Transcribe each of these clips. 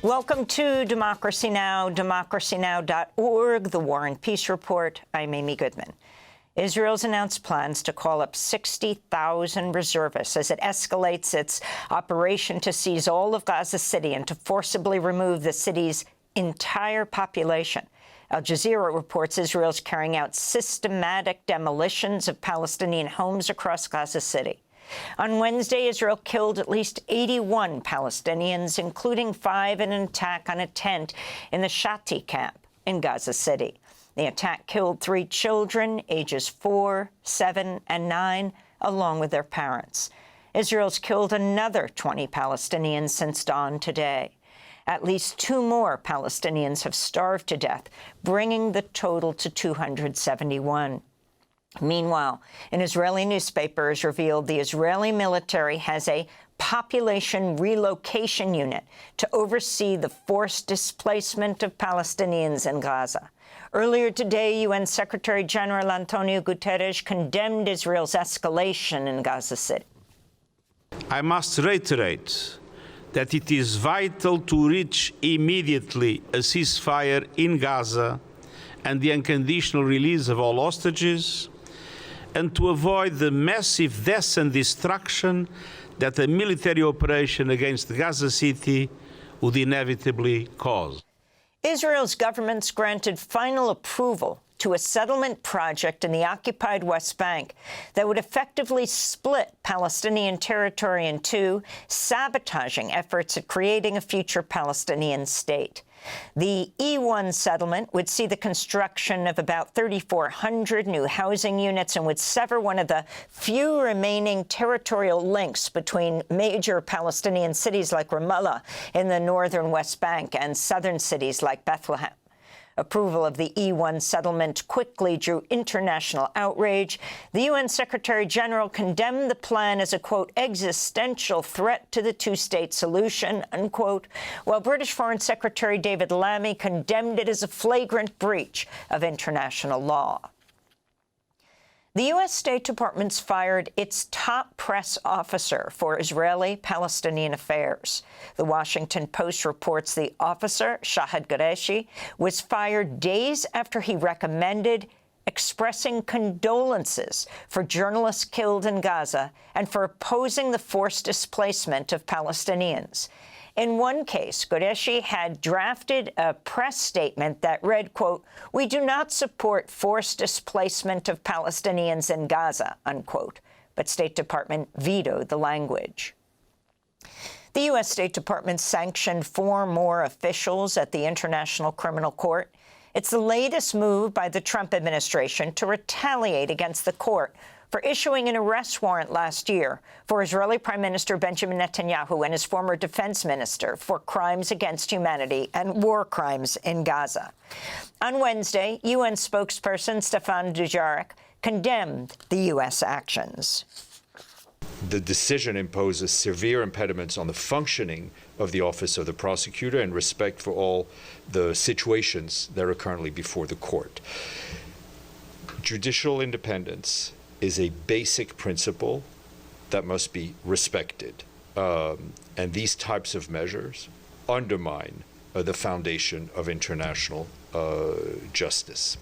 Welcome to Democracy Now!, democracynow.org, the War and Peace Report. I'm Amy Goodman. Israel's announced plans to call up 60,000 reservists as it escalates its operation to seize all of Gaza City and to forcibly remove the city's entire population. Al Jazeera reports Israel's carrying out systematic demolitions of Palestinian homes across Gaza City. On Wednesday, Israel killed at least 81 Palestinians, including 5 in an attack on a tent in the Shati camp in Gaza City. The attack killed 3 children, ages 4, 7, and 9, along with their parents. Israel's killed another 20 Palestinians since dawn today. At least 2 more Palestinians have starved to death, bringing the total to 271. Meanwhile, an Israeli newspaper has revealed the Israeli military has a population relocation unit to oversee the forced displacement of Palestinians in Gaza. Earlier today, UN Secretary-General Antonio Guterres condemned Israel's escalation in Gaza City. I must reiterate that it is vital to reach immediately a ceasefire in Gaza and the unconditional release of all hostages, and to avoid the massive deaths and destruction that a military operation against Gaza City would inevitably cause. Israel's government's granted final approval to a settlement project in the occupied West Bank that would effectively split Palestinian territory in 2, sabotaging efforts at creating a future Palestinian state. The E1 settlement would see the construction of about 3,400 new housing units and would sever one of the few remaining territorial links between major Palestinian cities like Ramallah in the northern West Bank and southern cities like Bethlehem. Approval of the E1 settlement quickly drew international outrage. The UN Secretary-General condemned the plan as a, quote, existential threat to the two-state solution, unquote, while British Foreign Secretary David Lammy condemned it as a flagrant breach of international law. The U.S. State Department's fired its top press officer for Israeli-Palestinian affairs. The Washington Post reports the officer, Shahid Qureshi, was fired days after he recommended expressing condolences for journalists killed in Gaza and for opposing the forced displacement of Palestinians. In one case, Qureshi had drafted a press statement that read, quote, "We do not support forced displacement of Palestinians in Gaza," unquote, but State Department vetoed the language. The U.S. State Department sanctioned 4 more officials at the International Criminal Court. It's the latest move by the Trump administration to retaliate against the court for issuing an arrest warrant last year for Israeli Prime Minister Benjamin Netanyahu and his former defense minister for crimes against humanity and war crimes in Gaza. On Wednesday, UN spokesperson Stefan Dujarric condemned the U.S. actions. The decision imposes severe impediments on the functioning of the Office of the Prosecutor and respect for all the situations that are currently before the court. Judicial independence is a basic principle that must be respected. And these types of measures undermine the foundation of international justice.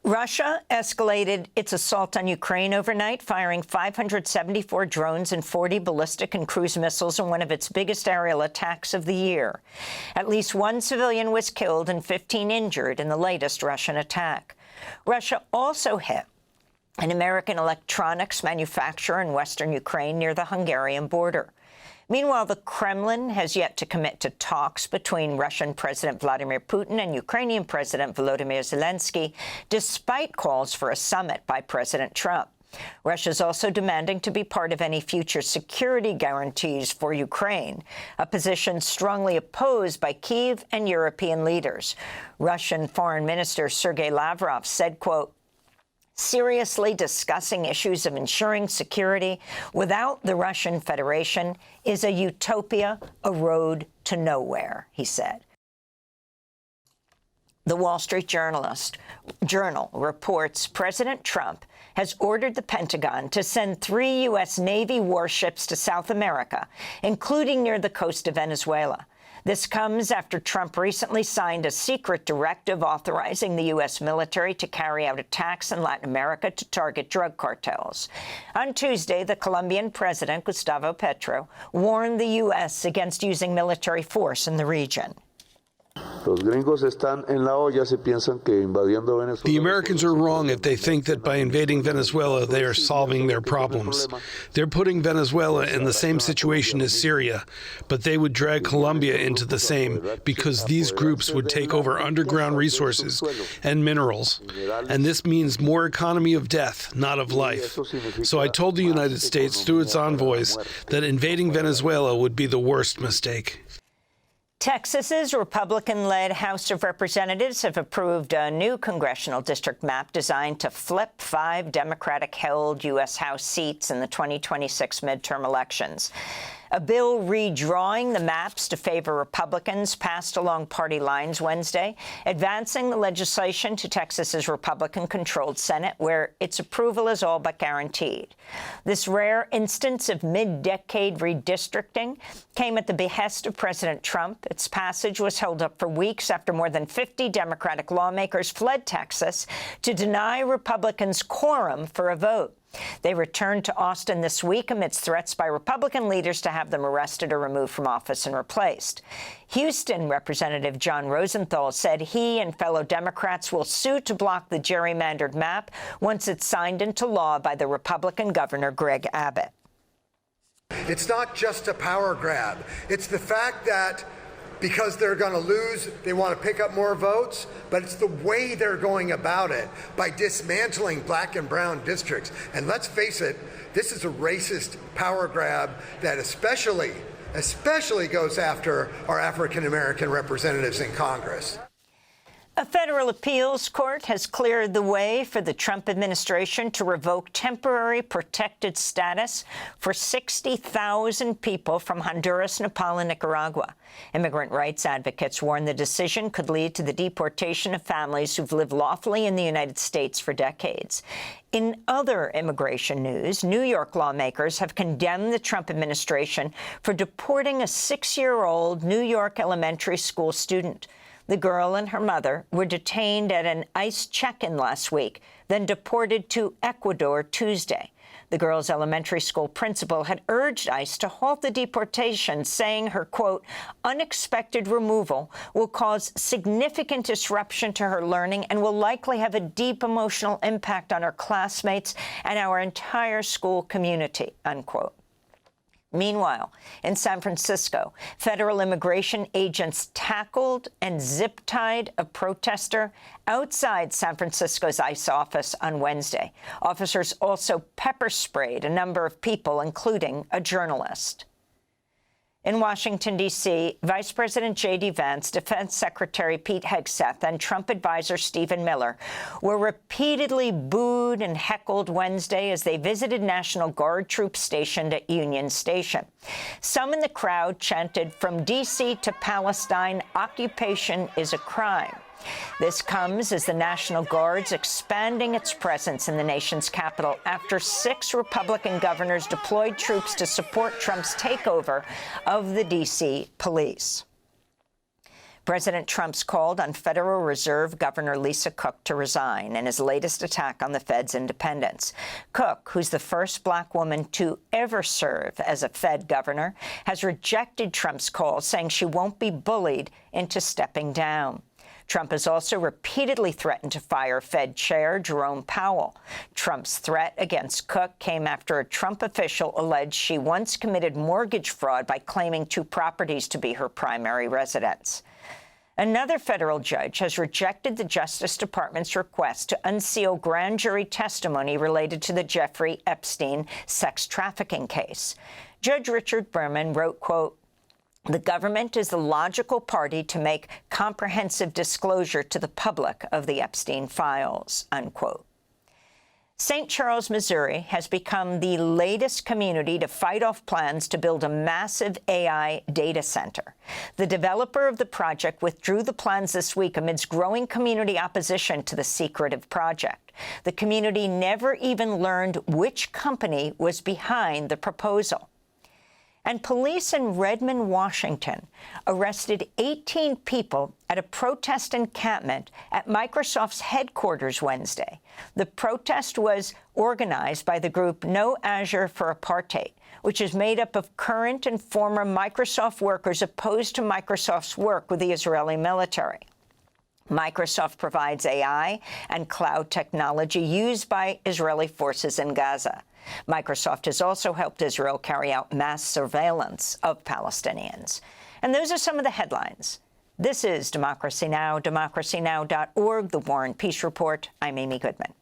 Russia escalated its assault on Ukraine overnight, firing 574 drones and 40 ballistic and cruise missiles in one of its biggest aerial attacks of the year. At least 1 civilian was killed and 15 injured in the latest Russian attack. Russia also hit an American electronics manufacturer in western Ukraine near the Hungarian border. Meanwhile, the Kremlin has yet to commit to talks between Russian President Vladimir Putin and Ukrainian President Volodymyr Zelensky, despite calls for a summit by President Trump. Russia is also demanding to be part of any future security guarantees for Ukraine, a position strongly opposed by Kyiv and European leaders. Russian Foreign Minister Sergei Lavrov said, quote, "Seriously discussing issues of ensuring security without the Russian Federation is a utopia, a road to nowhere," he said. The Wall Street Journal reports President Trump has ordered the Pentagon to send 3 U.S. Navy warships to South America, including near the coast of Venezuela. This comes after Trump recently signed a secret directive authorizing the U.S. military to carry out attacks in Latin America to target drug cartels. On Tuesday, the Colombian president, Gustavo Petro, warned the U.S. against using military force in the region. The Americans are wrong if they think that by invading Venezuela, they are solving their problems. They're putting Venezuela in the same situation as Syria, but they would drag Colombia into the same because these groups would take over underground resources and minerals. And this means more economy of death, not of life. So I told the United States through its envoys that invading Venezuela would be the worst mistake. Texas's Republican-led House of Representatives have approved a new congressional district map designed to flip 5 Democratic-held U.S. House seats in the 2026 midterm elections. A bill redrawing the maps to favor Republicans passed along party lines Wednesday, advancing the legislation to Texas's Republican-controlled Senate, where its approval is all but guaranteed. This rare instance of mid-decade redistricting came at the behest of President Trump. Its passage was held up for weeks after more than 50 Democratic lawmakers fled Texas to deny Republicans quorum for a vote. They returned to Austin this week amidst threats by Republican leaders to have them arrested or removed from office and replaced. Houston Representative John Rosenthal said he and fellow Democrats will sue to block the gerrymandered map once it's signed into law by the Republican Governor Greg Abbott. It's not just a power grab. It's the fact that because they're going to lose, they want to pick up more votes, but it's the way they're going about it by dismantling black and brown districts. And let's face it, this is a racist power grab that especially goes after our African-American representatives in Congress. A federal appeals court has cleared the way for the Trump administration to revoke temporary protected status for 60,000 people from Honduras, Nepal, and Nicaragua. Immigrant rights advocates warn the decision could lead to the deportation of families who've lived lawfully in the United States for decades. In other immigration news, New York lawmakers have condemned the Trump administration for deporting a 6-year-old New York elementary school student. The girl and her mother were detained at an ICE check-in last week, then deported to Ecuador Tuesday. The girl's elementary school principal had urged ICE to halt the deportation, saying her, quote, unexpected removal will cause significant disruption to her learning and will likely have a deep emotional impact on her classmates and our entire school community, unquote. Meanwhile, in San Francisco, federal immigration agents tackled and zip-tied a protester outside San Francisco's ICE office on Wednesday. Officers also pepper-sprayed a number of people, including a journalist. In Washington, D.C., Vice President J.D. Vance, Defense Secretary Pete Hegseth, and Trump advisor Stephen Miller were repeatedly booed and heckled Wednesday as they visited National Guard troops stationed at Union Station. Some in the crowd chanted, "From D.C. to Palestine, occupation is a crime." This comes as the National Guard's expanding its presence in the nation's capital after 6 Republican governors deployed troops to support Trump's takeover of the D.C. police. President Trump's called on Federal Reserve Governor Lisa Cook to resign in his latest attack on the Fed's independence. Cook, who's the first black woman to ever serve as a Fed governor, has rejected Trump's call, saying she won't be bullied into stepping down. Trump has also repeatedly threatened to fire Fed Chair Jerome Powell. Trump's threat against Cook came after a Trump official alleged she once committed mortgage fraud by claiming 2 properties to be her primary residence. Another federal judge has rejected the Justice Department's request to unseal grand jury testimony related to the Jeffrey Epstein sex trafficking case. Judge Richard Berman wrote, quote, "The government is the logical party to make comprehensive disclosure to the public of the Epstein files," unquote. St. Charles, Missouri has become the latest community to fight off plans to build a massive AI data center. The developer of the project withdrew the plans this week amidst growing community opposition to the secretive project. The community never even learned which company was behind the proposal. And police in Redmond, Washington, arrested 18 people at a protest encampment at Microsoft's headquarters Wednesday. The protest was organized by the group No Azure for Apartheid, which is made up of current and former Microsoft workers opposed to Microsoft's work with the Israeli military. Microsoft provides AI and cloud technology used by Israeli forces in Gaza. Microsoft has also helped Israel carry out mass surveillance of Palestinians. And those are some of the headlines. This is Democracy Now!, democracynow.org, The War and Peace Report. I'm Amy Goodman.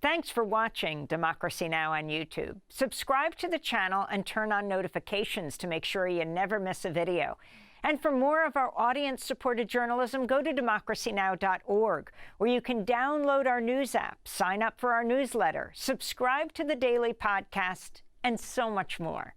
Thanks for watching Democracy Now! On YouTube. Subscribe to the channel and turn on notifications to make sure you never miss a video. And for more of our audience-supported journalism, go to democracynow.org, where you can download our news app, sign up for our newsletter, subscribe to the daily podcast, and so much more.